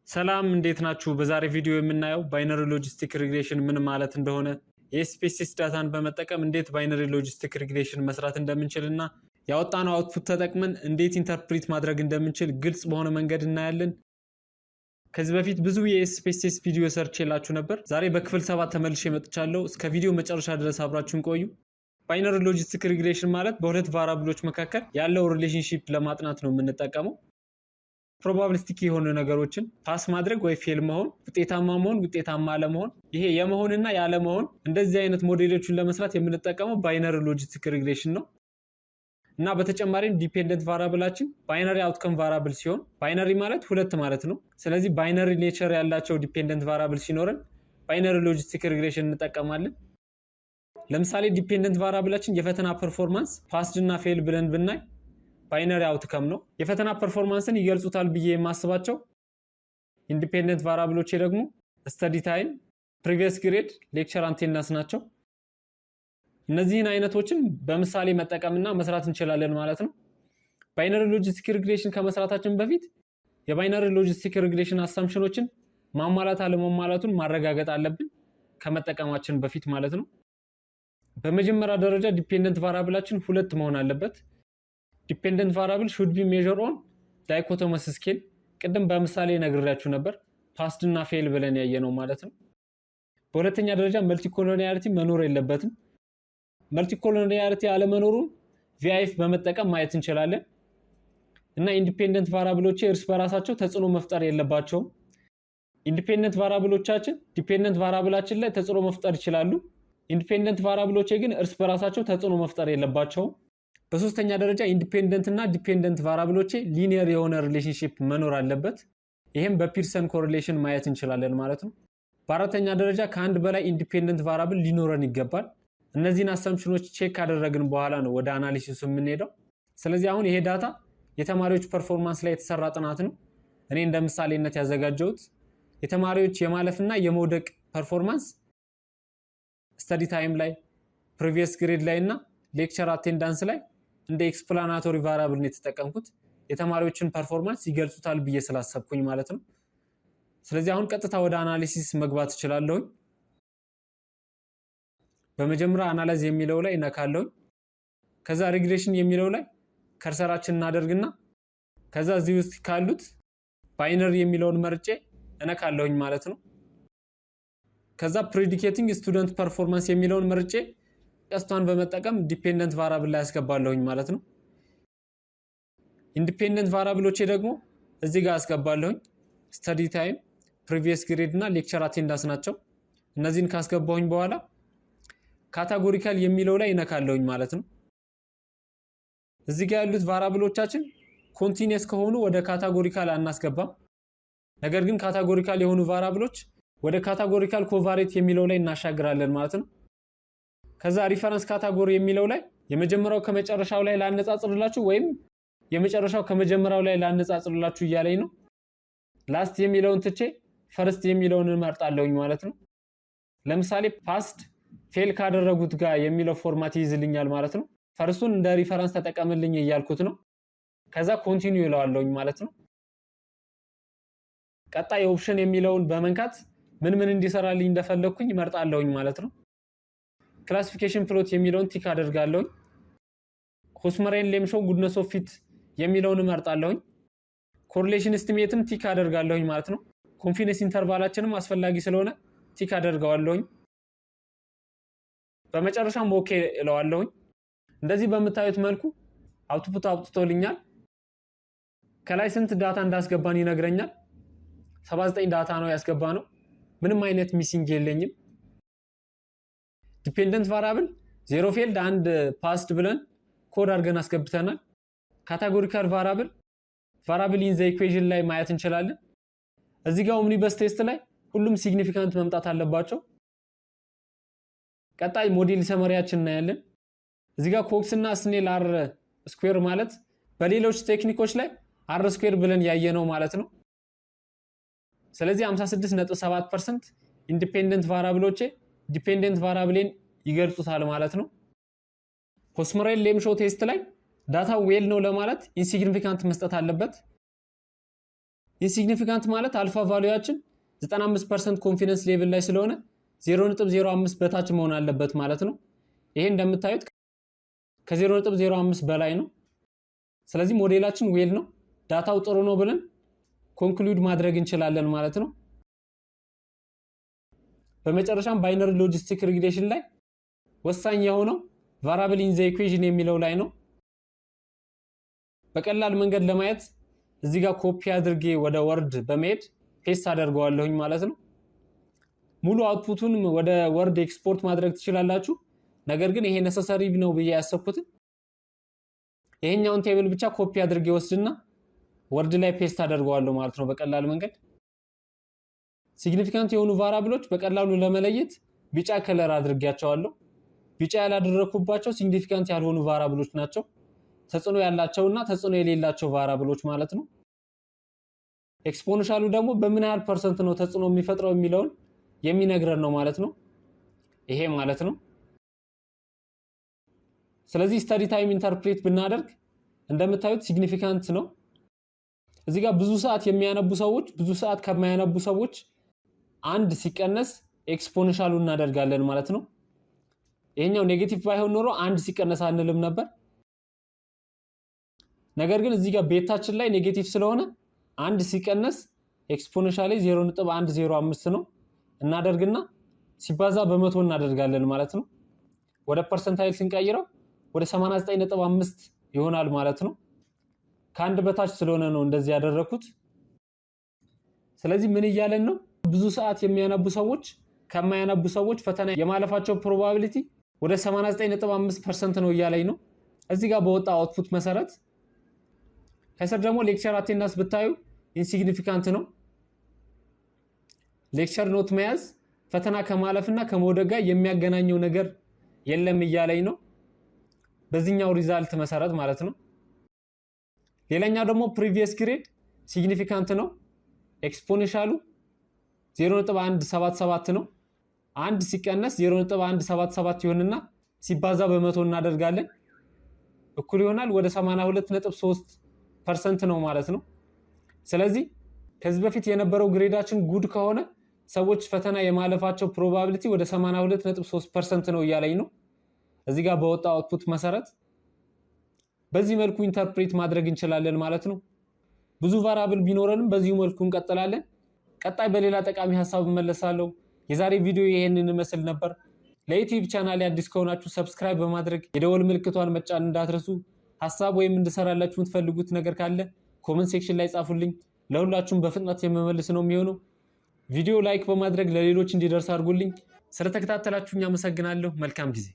ሰላም እንዴት ናችሁ? በዛሬ ቪዲዮ የምናየው ባይነሪ ሎጂስቲክ ሪግሬሽን ምን ማለት እንደሆነ የኤስፔሲስ ዳታን በመጠቀም እንዴት ባይነሪ ሎጂስቲክ ሪግሬሽን መስራት እንደምንችልና ያወጣነው አውትፑት ተጠቅመን እንዴት ኢንተርፕሪት ማድረግ እንደምንችል ግልጽ በሆነ መንገድ እናያለን። ከዚህ በፊት ብዙ የኤስፔሲስ ቪዲዮ ሰርቼላችሁ ነበር። ዛሬ በክፍል 7 ተመልሼ መጥቻለሁ። እስከ ቪዲዮ መጨረሻ ድረስ አብራችሁን ቆዩ። ባይነሪ ሎጂስቲክ ሪግሬሽን ማለት በሁለት ቫሪያብሎች መካከል ያለው ሪሌሽንሺፕ ለማጥናት ነው የምንጠቀመው። ፕሮባቢሊስቲክ የሆኑ ነገሮችን ፓስ ማድረግ ወይ ፌል መሆን፣ ውጤታማ መሆን፣ ውጤታማ አለመሆን፣ ይሄ የመሆንና ያለመሆን እንደዚህ አይነት ሞዴሎችን ለመስራት የምንጠቀመው ባይነሪ ሎጂስቲክ ሪግሬሽን ነው። እና በተጨማሪም ዲፔንደንት ቫሪያብላችን ባይነሪ አውትከም ቫሪያብል ሲሆን ባይነሪ ማለት ሁለት ማለት ነው። ስለዚህ ባይነሪ ኔቸር ያላቸው ዲፔንደንት ቫሪያብል ሲኖረን ባይነሪ ሎጂስቲክ ሪግሬሽን እንጠቀማለን። ለምሳሌ ዲፔንደንት ቫሪያብላችን የፈተና ፐርፎርማንስ ፓስድ እና ፌል ብለን ብናይ ባይነሪ አውትከም ነው። የፈተና ፐርፎርማንስን ይገልጹታል ብዬ የማስባቸው ኢንዲፔንደንት ቫሪያብሎቼ ደግሞ ስተዲ ታይም፣ ፕሪቪየስ ግሬድ፣ ሌክቸር አቴንዳንስ ናቸው። እነዚህን አይነቶችን በምሳሌ መጠቀምና መስራት እንችላለን ማለት ነው። ባይነሪ ሎጂስቲክ ሪግሬሽን ከመስራታችን በፊት የባይነሪ ሎጂስቲክ ሪግሬሽን አሳምፕሽኖችን ማሟላት አለመሟላቱን ማረጋገጥ አለብን ከመጠቀማችን በፊት ማለት ነው። በመጀመሪያ ደረጃ ዲፔንደንት ቫሪያብላችን ሁለት መሆን አለበት። ዲፔንደንት ቫሪያብል should be measured on dichotomous scale ቅድም በምሳሌ ነግሬያችሁ ነበር። ፓስድ እና ፌል ብለን ያየነው ማለት ነው። በሁለተኛ ደረጃ መልቲኮሎኒያሪቲ መኖር የለበትም። መልቲኮሎኒያሪቲ አለመኖሩን VIF በመጠቀም ማየት እንችላለን። እና ኢንዲፔንደንት ቫሪያብሎች እርስ በራሳቸው ተጽዕኖ መፍጠር የለባቸውም። ኢንዲፔንደንት ቫሪያብሎቻችን ዲፔንደንት ቫሪያብላችን ላይ ተጽዕኖ መፍጠር ይችላሉ። ኢንዲፔንደንት ቫሪያብሎች ግን እርስ በራሳቸው ተጽዕኖ መፍጠር የለባቸውም። በሶስተኛ ደረጃ ኢንዲፔንደንት እና ዲፔንደንት ቫሪያብሎቼ ሊኒየር የሆነ ሪሌሽንሺፕ መኖር አለበት። ይሄም በፒርሰን ኮሪሌሽን ማየት እንችላለን ማለት ነው። በአራተኛ ደረጃ ከአንድ በላይ ኢንዲፔንደንት ቫሪያብል ሊኖረን ይገባል። እነዚህን አሰምፕሽኖች ቼክ ካደረግን በኋላ ነው ወደ አናሊሲሱ የምንሄደው። ስለዚህ አሁን ይሄ ዳታ የተማሪዎች ፐርፎርማንስ ላይ የተሰራ ጥናት ነው። እኔ እንደ ምሳሌነት ያዘጋጀሁት የተማሪዎች የማለፍና የመውደቅ ፐርፎርማንስ ስተዲ ታይም ላይ፣ ፕሪቪየስ ግሬድ ላይ እና ሌክቸር አቴንዳንስ ላይ እንደ ኤክስፕላናቶሪ ቫሪያብል ነው የተጠቀምኩት። የተማሪዎችን ፐርፎርማንስ ይገልጹታል ብዬ ስላሰብኩኝ ማለት ነው። ስለዚህ አሁን ቀጥታ ወደ አናሊሲስ መግባት እችላለሁ። በመጀመሪያ አናላይዝ የሚለው ላይ እነካለሁ። ከዛ ሪግሬሽን የሚለው ላይ ከርሰራችን እናደርግና ከዛ እዚህ ውስጥ ካሉት ባይነሪ የሚለውን መርጬ እነካለሁኝ ማለት ነው። ከዛ ፕሪዲኬቲንግ ስቱደንት ፐርፎርማንስ የሚለውን መርጬ ቀስቷን በመጠቀም ዲፔንደንት ቫሪያብል ላይ አስገባለሁኝ ማለት ነው። ኢንዲፔንደንት ቫሪያብሎቼ ደግሞ እዚህ ጋር አስገባለሁኝ። ስተዲ ታይም፣ ፕሪቪየስ ግሬድ እና ሌክቸር አቴንዳንስ ናቸው። እነዚህን ካስገባሁኝ በኋላ ካታጎሪካል የሚለው ላይ እነካለሁኝ ማለት ነው። እዚህ ጋር ያሉት ቫሪያብሎቻችን ኮንቲኒየስ ከሆኑ ወደ ካታጎሪካል አናስገባም። ነገር ግን ካታጎሪካል የሆኑ ቫሪያብሎች ወደ ካታጎሪካል ኮቫሬት የሚለው ላይ እናሻግራለን ማለት ነው። ከዛ ሪፈረንስ ካታጎሪ የሚለው ላይ የመጀመሪያው ከመጨረሻው ላይ ላነጻጽርላችሁ ወይም የመጨረሻው ከመጀመሪያው ላይ ላነጻጽርላችሁ እያለኝ ነው። ላስት የሚለውን ትቼ ፈርስት የሚለውን እመርጣለሁኝ ማለት ነው። ለምሳሌ ፓስድ ፌል ካደረጉት ጋር የሚለው ፎርማት ይይዝልኛል ማለት ነው። ፈርስቱን እንደ ሪፈረንስ ተጠቀምልኝ እያልኩት ነው። ከዛ ኮንቲኒዩ እለዋለሁኝ ማለት ነው። ቀጣይ ኦፕሽን የሚለውን በመንካት ምን እንዲሰራልኝ እንደፈለኩኝ እመርጣለሁኝ ማለት ነው። ክላሲፊኬሽን ፕሎት የሚለውን ቲክ አደርጋለሁኝ። ኮስመሬን ሌምሾ ጉድነስ ኦፍ ፊት የሚለውን እመርጣለሁኝ። ኮሪሌሽን ኤስቲሜትም ቲክ አደርጋለሁኝ ማለት ነው። ኮንፊደንስ ኢንተርቫላችንም አስፈላጊ ስለሆነ ቲክ አደርጋለሁኝ። በመጨረሻም ኦኬ እለዋለሁኝ። እንደዚህ በምታዩት መልኩ አውትፑት አውጥቶልኛል። ከላይ ስንት ዳታ እንዳስገባን ይነግረኛል። 79 ዳታ ነው ያስገባነው። ምንም አይነት ሚሲንግ የለኝም። ዲፔንደንት ቫሪያብል ዜሮ ፌልድ አንድ ፓስድ ብለን ኮድ አድርገን አስገብተናል። ካታጎሪካል ቫሪያብል ኢን ዘ ኢኩዌሽን ላይ ማየት እንችላለን። እዚህ ጋር ኦምኒበስ ቴስት ላይ ሁሉም ሲግኒፊካንት መምጣት አለባቸው። ቀጣይ ሞዴል ሰመሪያችን እናያለን። እዚህ ጋር ኮክስ እና ስኔል አር ስኩዌር ማለት በሌሎች ቴክኒኮች ላይ አር ስኩዌር ብለን ያየነው ማለት ነው። ስለዚህ 56.7% ኢንዲፔንደንት ቫሪያብሎቼ ዲፔንደንት ቫሪያብልን ይገልጹታል ማለት ነው። ኮስመሬን ሌምሾ ቴስት ላይ ዳታ ዌል ነው ለማለት ኢንሲግኒፊካንት መስጠት አለበት። ኢንሲግኒፊካንት ማለት አልፋ ቫልዩያችን 95% ኮንፊደንስ ሌቭል ላይ ስለሆነ 0.05 በታች መሆን አለበት ማለት ነው። ይሄ እንደምታዩት ከ0.05 በላይ ነው። ስለዚህ ሞዴላችን ዌል ነው፣ ዳታው ጥሩ ነው ብለን ኮንክሉድ ማድረግ እንችላለን ማለት ነው። በመጨረሻም ባይነሪ ሎጂስቲክ ሪግሬሽን ላይ ወሳኝ የሆነው ቫሪያብል ኢን ዘ ኢኩዌሽን የሚለው ላይ ነው። በቀላል መንገድ ለማየት እዚህ ጋር ኮፒ አድርጌ ወደ ወርድ በመሄድ ፔስት አደርገዋለሁኝ ማለት ነው። ሙሉ አውትፑቱን ወደ ወርድ ኤክስፖርት ማድረግ ትችላላችሁ። ነገር ግን ይሄ ነሰሰሪ ነው ብዬ ያሰብኩት ይሄኛውን ቴብል ብቻ ኮፒ አድርጌ ወስድና ወርድ ላይ ፔስት አደርገዋለሁ ማለት ነው በቀላል መንገድ። ሲግኒፊካንት የሆኑ ቫሪያብሎች በቀላሉ ለመለየት ቢጫ ከለር አድርጌያቸዋለሁ። ቢጫ ያላደረኩባቸው ሲግኒፊካንት ያልሆኑ ቫሪያብሎች ናቸው። ተጽዕኖ ያላቸውና ተጽዕኖ የሌላቸው ቫሪያብሎች ማለት ነው። ኤክስፖኔንሻሉ ደግሞ በምን ያህል ፐርሰንት ነው ተጽዕኖ የሚፈጥረው የሚለውን የሚነግረን ነው ማለት ነው። ይሄ ማለት ነው። ስለዚህ ስታዲ ታይም ኢንተርፕሬት ብናደርግ እንደምታዩት ሲግኒፊካንት ነው። እዚህ ጋር ብዙ ሰዓት የሚያነቡ ሰዎች ብዙ ሰዓት ከማያነቡ ሰዎች አንድ ሲቀነስ ኤክስፖኔንሻሉ እናደርጋለን ማለት ነው። ይሄኛው ኔጌቲቭ ባይሆን ኖሮ አንድ ሲቀነስ አንልም ነበር። ነገር ግን እዚህ ጋር ቤታችን ላይ ኔጌቲቭ ስለሆነ አንድ ሲቀነስ ኤክስፖኔንሻሊ 0.105 ነው እናደርግና ሲባዛ በመቶ እናደርጋለን ማለት ነው። ወደ ፐርሰንታይል ስንቀይረው ወደ 89.5 ይሆናል ማለት ነው። ከአንድ በታች ስለሆነ ነው እንደዚህ ያደረኩት። ስለዚህ ምን እያለን ነው? ብዙ ሰዓት የሚያነቡ ሰዎች ከማያነቡ ሰዎች ፈተና የማለፋቸው ፕሮባቢሊቲ ወደ 89.5% ነው እያለኝ ነው እዚህ ጋር በወጣ አውትፑት መሰረት። ከስር ደግሞ ሌክቸር አቴንዳንስ ብታዩ ኢንሲግኒፊካንት ነው። ሌክቸር ኖት መያዝ ፈተና ከማለፍና ከመውደቅ ጋር የሚያገናኘው ነገር የለም እያለኝ ነው በዚህኛው ሪዛልት መሰረት ማለት ነው። ሌላኛው ደግሞ ፕሪቪየስ ግሬድ ሲግኒፊካንት ነው። ኤክስፖኔንሻሉ 0.177 ነው። አንድ ሲቀነስ 0.177 ይሆንና ሲባዛ በመቶ እናደርጋለን እኩል ይሆናል ወደ 82.3% ነው ማለት ነው። ስለዚህ ከዚህ በፊት የነበረው ግሬዳችን ጉድ ከሆነ ሰዎች ፈተና የማለፋቸው ፕሮባቢሊቲ ወደ 82.3% ነው እያለኝ ነው እዚህ ጋር በወጣው አውትፑት መሰረት። በዚህ መልኩ ኢንተርፕሬት ማድረግ እንችላለን ማለት ነው። ብዙ ቫሪያብል ቢኖረንም በዚሁ መልኩ እንቀጥላለን። ቀጣይ በሌላ ጠቃሚ ሐሳብ እመለሳለሁ። የዛሬ ቪዲዮ ይሄንን መስል ነበር። ለዩቲዩብ ቻናል አዲስ ከሆናችሁ ሰብስክራይብ በማድረግ የደወል ምልክቷን መጫን እንዳትረሱ። ሐሳብ ወይም እንድሰራላችሁ የምትፈልጉት ነገር ካለ ኮሜንት ሴክሽን ላይ ጻፉልኝ። ለሁላችሁም በፍጥነት የመመልስ ነው የሚሆነው። ቪዲዮ ላይክ በማድረግ ለሌሎች እንዲደርስ አድርጉልኝ። ስለተከታተላችሁኝ አመሰግናለሁ። መልካም ጊዜ